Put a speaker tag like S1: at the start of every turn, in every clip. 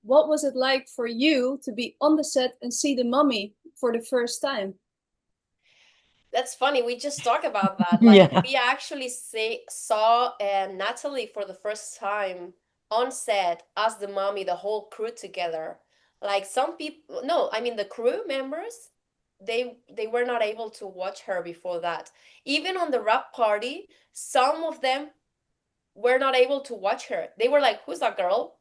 S1: what was it like for you to be on the set and see the mummy for the first time?
S2: That's funny. We just talked about that. Like
S3: Yeah.
S2: we actually saw Natalie for the first time on set as the mommy, the whole crew together. Like some people, no, I mean the crew members, they were not able to watch her before that. Even on the wrap party, some of them were not able to watch her. They were like, "Who's that girl?"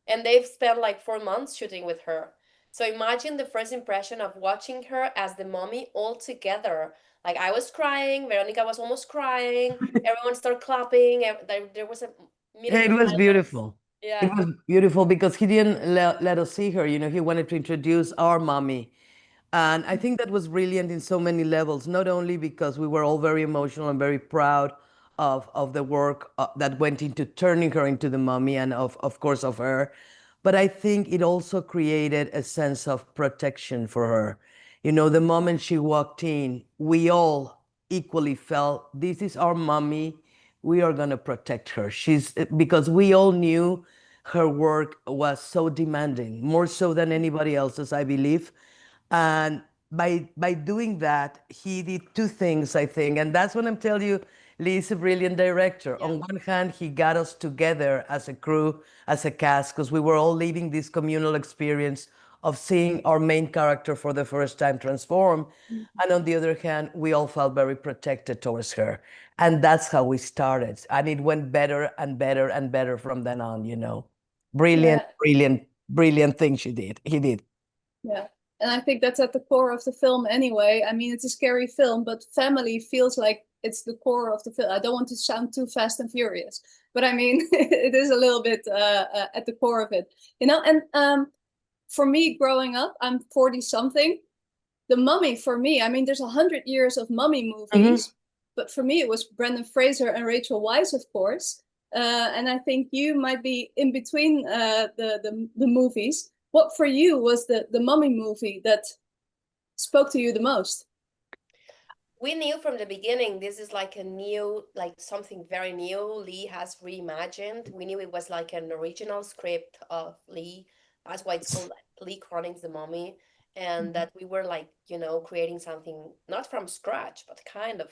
S2: And they've spent like 4 months shooting with her. So imagine the first impression of watching her as the mommy all together. Like I was crying, Veronica was almost crying, everyone started clapping. There was a
S3: Yeah,
S2: minute
S3: it
S2: of
S3: was
S2: silence.
S3: beautiful. It
S2: Yeah.
S3: was beautiful because he didn't let us see her. He wanted to introduce our mommy. And I think that was brilliant in so many levels, not only because we were all very emotional and very proud of the work that went into turning her into the mummy and of course of her, but I think it also created a sense of protection for her. The moment she walked in, we all equally felt this is our mummy. We are going to protect her. Because we all knew her work was so demanding, more so than anybody else's, I believe. And by doing that, he did two things, I think. And that's when I'm telling you, Lee is a brilliant director.
S2: Yeah.
S3: On one hand, he got us together as a crew, as a cast, because we were all living this communal experience of seeing our main character for the first time transform. And on the other hand, we all felt very protected towards her. And that's how we started. And it went better and better and better from then on. Brilliant,
S1: Yeah.
S3: brilliant, brilliant thing he did.
S1: Yeah. And I think that's at the core of the film anyway. I mean, it's a scary film, but family feels like it's the core of the film. I don't want to sound too fast and furious, but I mean, it is a little bit at the core of it. And for me, growing up, I'm 40 something. The Mummy for me, I mean, there's 100 years of Mummy movies, but for me, it was Brendan Fraser and Rachel Weisz, of course. And I think you might be in between the movies. What for you was the Mummy movie that spoke to you the most?
S2: We knew from the beginning this is like a new, like something very new Lee has reimagined. We knew it was like an original script of Lee. That's why it's called Lee Cronin's The Mummy. And that we were like, creating something not from scratch, but kind of,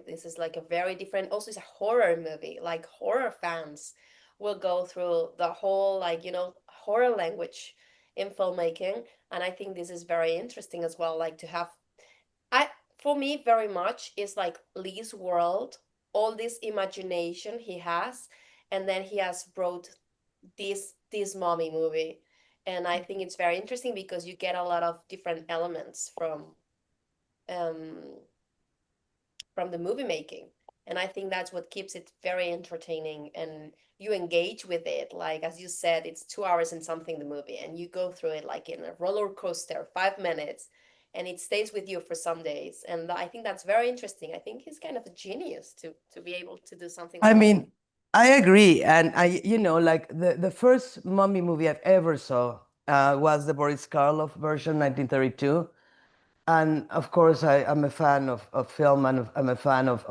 S2: this is like a very different, also it's a horror movie. Like horror fans will go through the whole, like, horror language in filmmaking. And I think this is very interesting as well, like to have I for me very much is like Lee's world, all this imagination he has, and then he has brought this mommy movie. And I think it's very interesting because you get a lot of different elements um from the movie making. And I think that's what keeps it very entertaining and you engage with it. Like as you said, it's 2 hours and something the movie, and you go through it like in a roller coaster, 5 minutes, and it stays with you for some days. And I think that's very interesting. I think he's kind of a genius to be able to do something
S3: I
S2: like that.
S3: mean, I agree. And like the first mummy movie I've ever saw was the Boris Karloff version, 1932. And of course, I'm a fan of film and I'm a fan of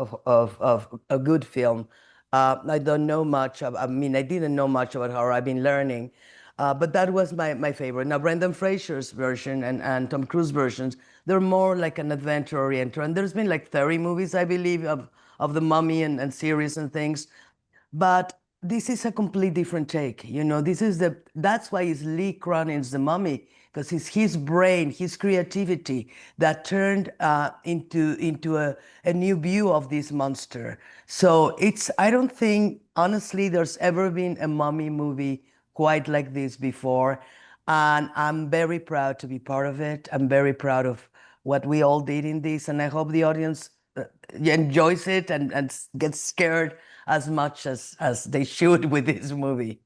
S3: a good film. I don't know much. I mean, I didn't know much about horror. I've been learning. But that was my favorite. Now, Brendan Fraser's version and Tom Cruise versions, they're more like an adventure oriented. And there's been like 30 movies, I believe, of the mummy and series and things. But this is a complete different take. That's why it's Lee Cronin's The Mummy, because it's his brain, his creativity that turned into a new view of this monster. So I don't think, honestly, there's ever been a mummy movie quite like this before. And I'm very proud to be part of it. I'm very proud of what we all did in this. And I hope the audience enjoys it and gets scared as much as they should with this movie.